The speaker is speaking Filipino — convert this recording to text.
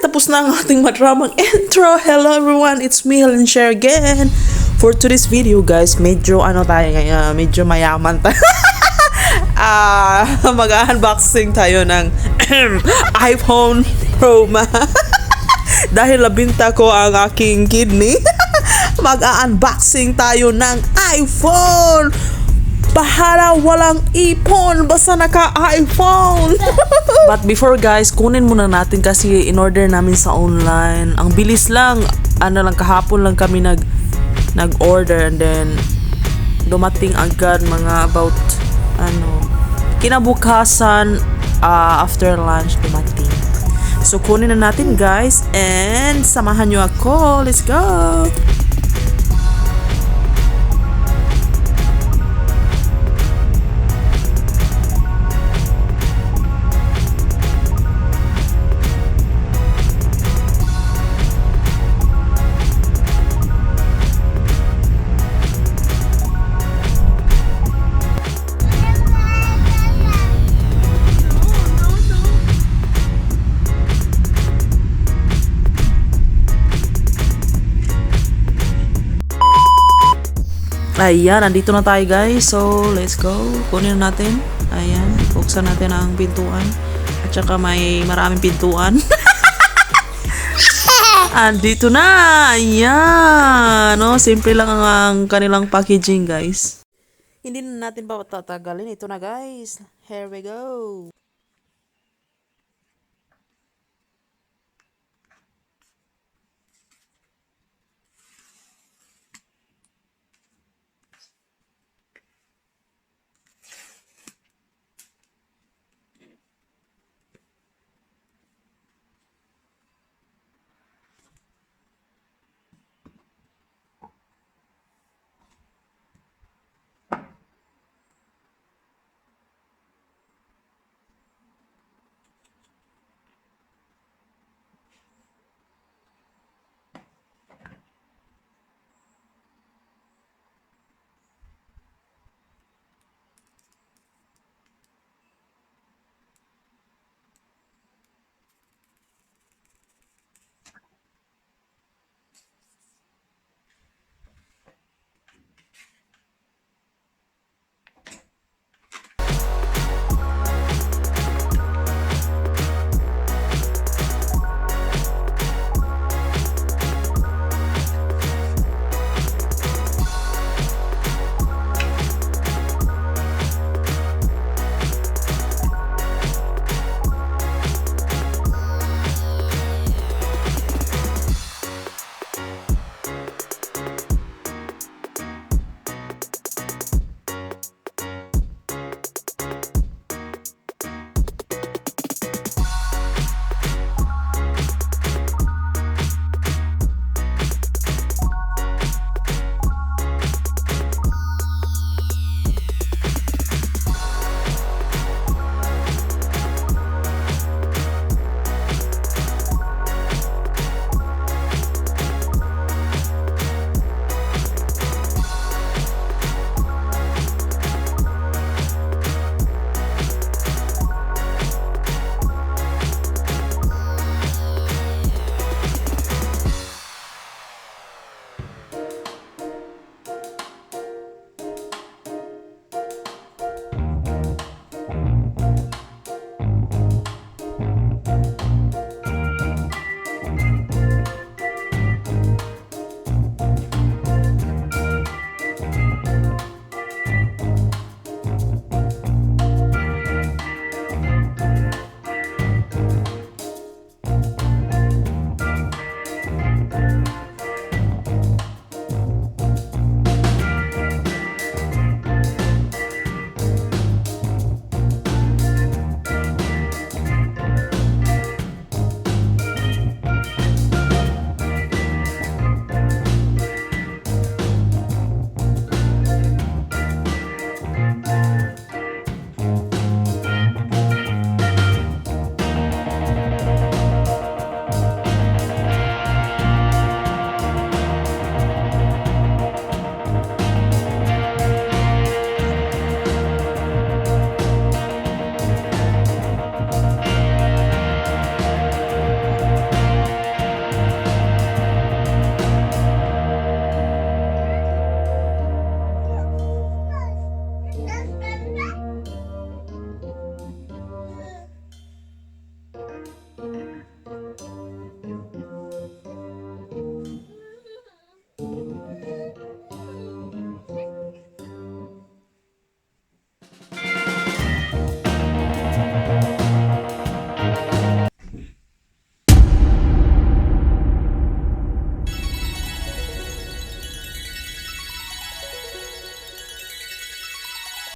tapos na ang ating madramang intro. Hello everyone, it's me, Helen Share again. For today's video guys, medyo tayo ngayon, medyo mayaman tayo. Mag-unboxing tayo ng iPhone Pro Max. Dahil nabinta ko ang aking kidney, mag-unboxing tayo ng iPhone. Bahala, walang ipon, basta naka-iPhone. But before guys, kunin muna natin kasi in-order namin sa online. Ang bilis lang, kahapon lang kami nag-order and then dumating agad mga about kinabukasan after lunch dumating. So kunin na natin guys and samahan nyo ako. Let's go! Ayan, nandito na tayo guys. So, let's go. Kunin na natin. Ayan, buksan natin ang pintuan. At saka may maraming pintuan. Andito na. Ayan. Simple lang ang kanilang packaging guys. Hindi na natin pa tatagalin. Ito na guys. Here we go.